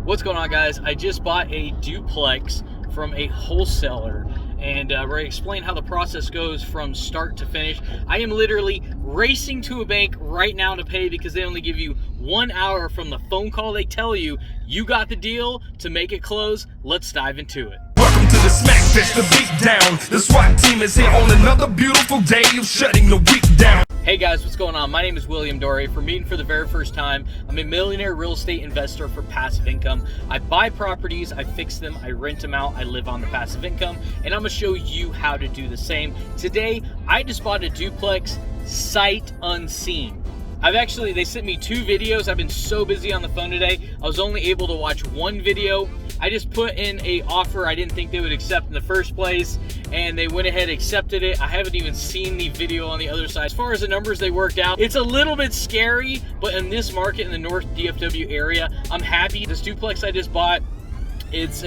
What's going on, guys? I just bought a duplex from a wholesaler, and we're going to explain how the process goes from start to finish. I am literally racing to a bank right now to pay because they only give you 1 hour from the phone call they tell you got the deal to make it close. Let's dive into it. Welcome to the Smack Fest, the beat down. The SWAT team is here on another beautiful day of shutting the week down. Hey guys, what's going on? My name is William Dauria. For meeting for the very first time, I'm a millionaire real estate investor for passive income. I buy properties, I fix them, I rent them out, I live on the passive income, and I'm gonna show you how to do the same. Today, I just bought a duplex sight unseen. They sent me 2 videos. I've been so busy on the phone today, I was only able to watch 1 video. I just put in a offer I didn't think they would accept in the first place, and they went ahead and accepted it. I haven't even seen the video on the other side. As far as the numbers they worked out, it's a little bit scary, but in this market in the North DFW area, I'm happy. This duplex I just bought, it's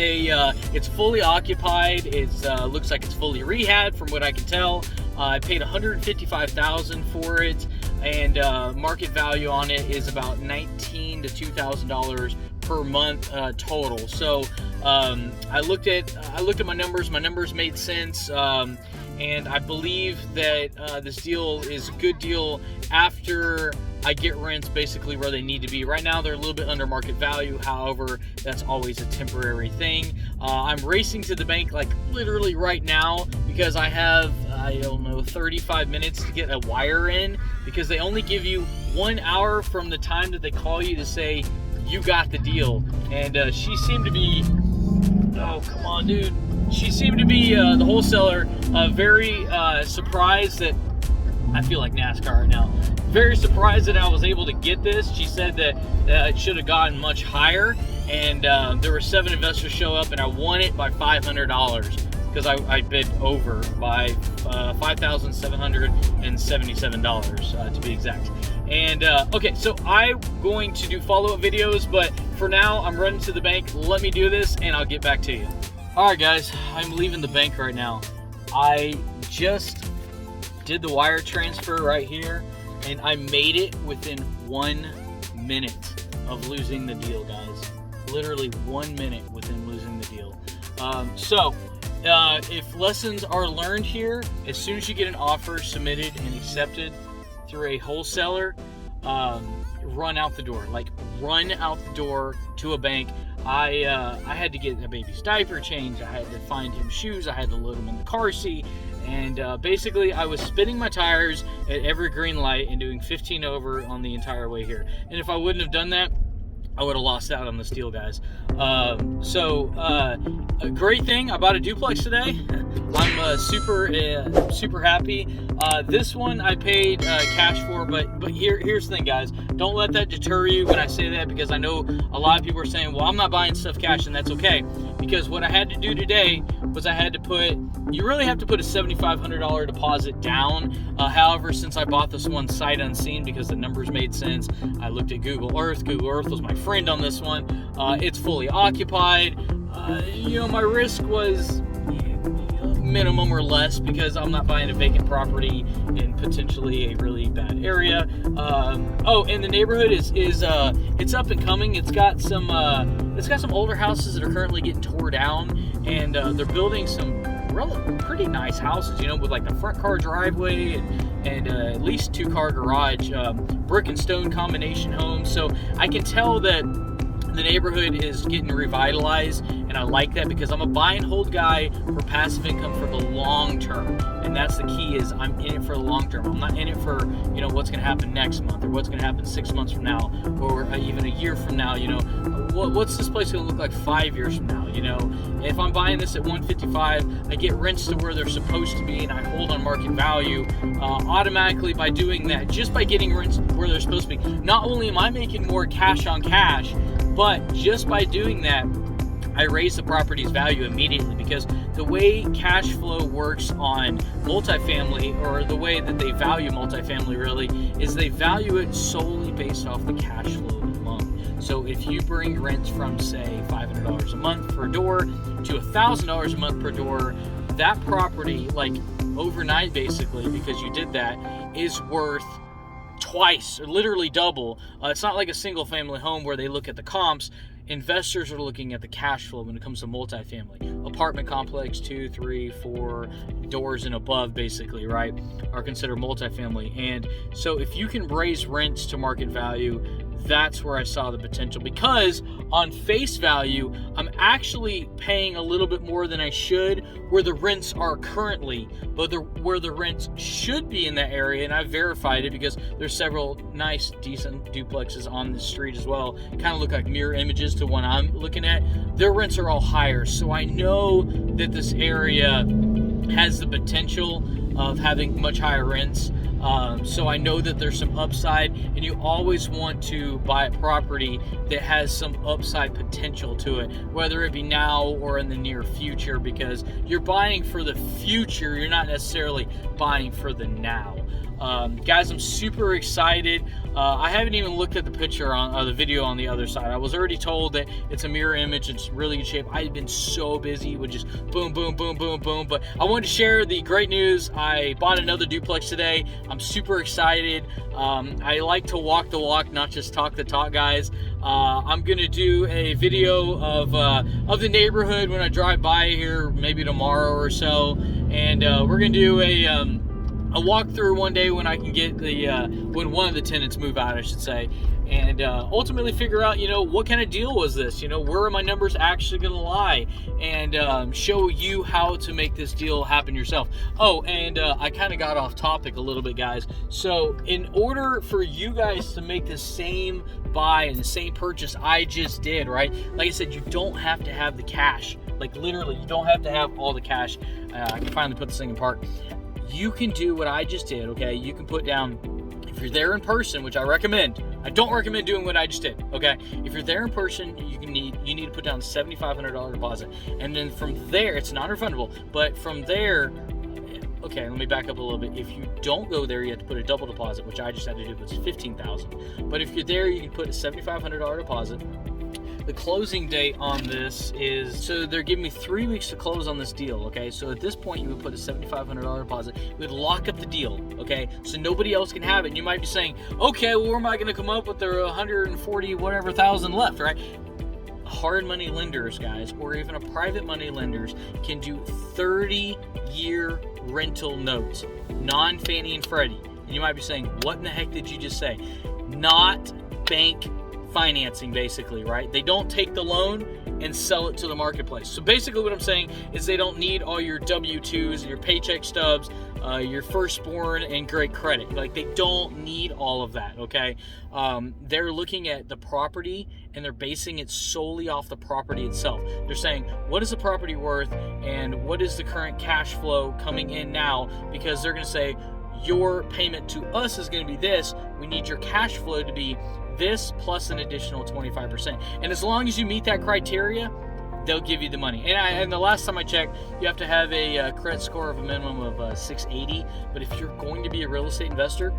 fully occupied. It's looks like it's fully rehabbed from what I can tell. I paid $155,000 for it, and market value on it is about $1,900 to $2,000 per month total. So I looked at my numbers. My numbers made sense, and I believe that this deal is a good deal after I get rents basically where they need to be. Right now they're a little bit under market value. However, that's always a temporary thing. I'm racing to the bank like literally right now because I have, 35 minutes to get a wire in, because they only give you 1 hour from the time that they call you to say you got the deal. And she seemed to be, oh come on dude, she seemed to be, the wholesaler, very surprised that, I feel like NASCAR right now, very surprised that I was able to get this. She said that it should have gotten much higher, and there were 7 investors show up, and I won it by $500 because I bid over by $5,777 to be exact. And okay, so I'm going to do follow-up videos, but for now I'm running to the bank. Let me do this and I'll get back to you. All right guys, I'm leaving the bank right now. I just did the wire transfer right here, and I made it within 1 minute of losing the deal, guys. Literally 1 minute within losing the deal. If lessons are learned here, as soon as you get an offer submitted and accepted through a wholesaler, run out the door. Like, run out the door to a bank. I had to get a baby's diaper changed. I had to find him shoes. I had to load him in the car seat. And basically, I was spinning my tires at every green light and doing 15 over on the entire way here. And if I wouldn't have done that, I would have lost out on this deal, guys. A great thing, I bought a duplex today. I'm super happy. This one I paid cash for, but here's the thing, guys. Don't let that deter you when I say that, because I know a lot of people are saying, well, I'm not buying stuff cash, and that's okay. Because what I had to do today was you really have to put a $7,500 deposit down. However, since I bought this one sight unseen because the numbers made sense, I looked at Google Earth. Google Earth was my friend on this one. It's fully occupied. My risk was minimum or less because I'm not buying a vacant property in potentially a really bad area. And the neighborhood is it's up and coming. It's got some older houses that are currently getting tore down, and they're building some pretty nice houses, with like the front car driveway and at least 2-car garage, brick and stone combination homes. So I can tell that the neighborhood is getting revitalized, and I like that because I'm a buy and hold guy for passive income for the long term. And that's the key, is I'm in it for the long term. I'm not in it for, what's going to happen next month, or what's going to happen 6 months from now, or even a year from now. What's this place going to look like 5 years from now? If I'm buying this at $155, I get rents to where they're supposed to be, and I hold on market value automatically by doing that. Just by getting rents where they're supposed to be, not only am I making more cash on cash, but just by doing that, I raise the property's value immediately, because the way cash flow works on multifamily, or the way that they value multifamily really, is they value it solely based off the cash flow alone. So if you bring rents from, say, $500 a month per door to $1,000 a month per door, that property, like overnight basically, because you did that, is worth twice, or literally double. It's not like a single family home where they look at the comps investors are looking at the cash flow when it comes to multifamily. Apartment complex, 2, 3, 4 doors and above, basically, right, are considered multifamily. And so if you can raise rents to market value, that's where I saw the potential, because on face value, I'm actually paying a little bit more than I should where the rents are currently, but where the rents should be in that area, and I've verified it because there's several nice, decent duplexes on the street as well, kind of look like mirror images to one I'm looking at. Their rents are all higher, so I know that this area has the potential of having much higher rents. So I know that there's some upside, and you always want to buy a property that has some upside potential to it, whether it be now or in the near future, because you're buying for the future. You're not necessarily buying for the now. Guys, I'm super excited. I haven't even looked at the picture on the video on the other side. I was already told that it's a mirror image. It's really good shape. I've been so busy with just boom, boom, boom, boom, boom. But I wanted to share the great news. I bought another duplex today. I'm super excited. I like to walk the walk, not just talk the talk, guys. I'm gonna do a video of the neighborhood when I drive by here, maybe tomorrow or so, and we're gonna do a walk through one day when I can get when one of the tenants move out, I should say, and ultimately figure out, what kind of deal was this? Where are my numbers actually going to lie? And show you how to make this deal happen yourself. Oh, and I kind of got off topic a little bit, guys. So in order for you guys to make the same buy and the same purchase I just did, right? Like I said, you don't have to have the cash. Like literally, you don't have to have all the cash. I can finally put this thing in park. You can do what I just did, okay? You can put down, if you're there in person, which I recommend. I don't recommend doing what I just did, okay? If you're there in person, you need to put down a $7,500 deposit. And then from there, it's non-refundable, but from there, okay, let me back up a little bit. If you don't go there, you have to put a double deposit, which I just had to do, was $15,000. But if you're there, you can put a $7,500 deposit. The closing date on this is, so they're giving me 3 weeks to close on this deal, okay? So at this point, you would put a $7,500 deposit. We would lock up the deal, okay? So nobody else can have it. And you might be saying, okay, well, where am I gonna come up with their 140 whatever thousand left, right? Hard money lenders, guys, or even a private money lenders can do 30-year rental notes, non-Fannie and Freddie. And you might be saying, what in the heck did you just say? Not bank financing, basically, right? They don't take the loan and sell it to the marketplace. So basically what I'm saying is they don't need all your W-2s, your paycheck stubs, your firstborn and great credit. Like, they don't need all of that, okay? They're looking at the property and they're basing it solely off the property itself. They're saying, what is the property worth and what is the current cash flow coming in now? Because they're going to say, your payment to us is going to be this. We need your cash flow to be this plus an additional 25%. And as long as you meet that criteria, they'll give you the money. And the last time I checked, you have to have a credit score of a minimum of 680. But if you're going to be a real estate investor,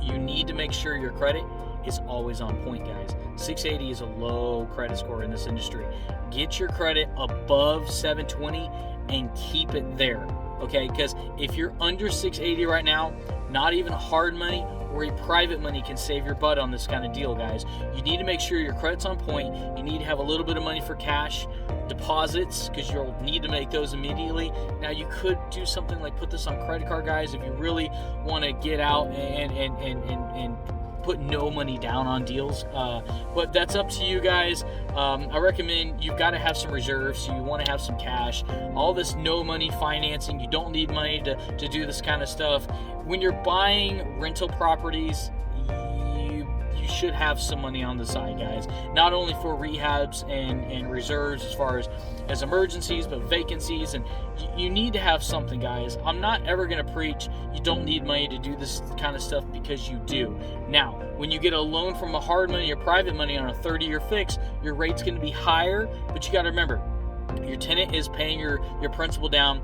you need to make sure your credit is always on point, guys. 680 is a low credit score in this industry. Get your credit above 720 and keep it there, okay? Because if you're under 680 right now, not even hard money or a private money can save your butt on this kind of deal, guys. You need to make sure your credit's on point. You need to have a little bit of money for cash deposits, because you'll need to make those immediately. Now, you could do something like put this on credit card, guys, if you really want to get out and put no money down on deals, but that's up to you guys. I recommend you've got to have some reserves, so you want to have some cash. All this no money financing, you don't need money to do this kind of stuff. When you're buying rental properties, you should have some money on the side, guys, not only for rehabs and reserves as far as emergencies, but vacancies, and you need to have something, guys. I'm not ever going to preach you don't need money to do this kind of stuff, because you do. Now, when you get a loan from a hard money or private money on a 30-year fix, your rate's going to be higher, but you got to remember, your tenant is paying your principal down,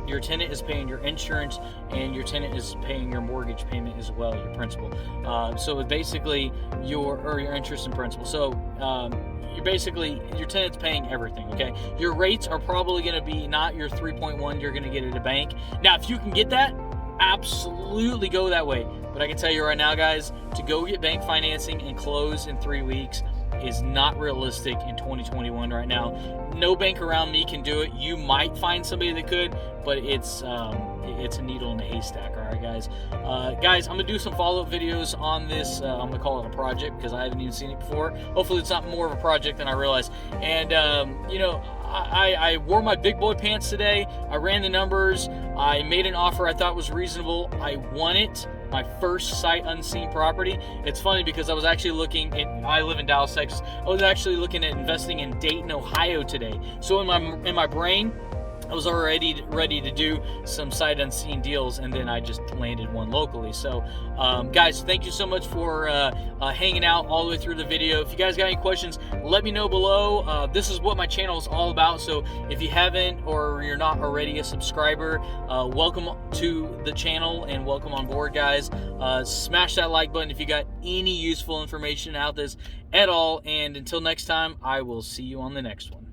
your tenant is paying your insurance, and your tenant is paying your mortgage payment as well, your principal. So it's basically your interest and principal. So your tenant's paying everything, okay? Your rates are probably going to be not your 3.1 you're going to get at a bank. Now, if you can get that, absolutely go that way. But I can tell you right now, guys, to go get bank financing and close in 3 weeks, is not realistic in 2021 right now. No bank around me can do it. You might find somebody that could, but it's a needle in a haystack. All right, guys. Guys, I'm gonna do some follow-up videos on this. I'm gonna call it a project because I haven't even seen it before. Hopefully, it's not more of a project than I realized. And you know, I wore my big boy pants today. I ran the numbers. I made an offer I thought was reasonable. I won it. My first sight unseen property. It's funny because I was actually looking in, I live in Dallas, Texas. I was actually looking at investing in Dayton, Ohio today. So in my brain, I was already ready to do some sight unseen deals, and then I just landed one locally. So guys, thank you so much for hanging out all the way through the video. If you guys got any questions, let me know below. This is what my channel is all about, so if you haven't or you're not already a subscriber, welcome to the channel and welcome on board, guys. Smash that like button if you got any useful information out this at all, and until next time, I will see you on the next one.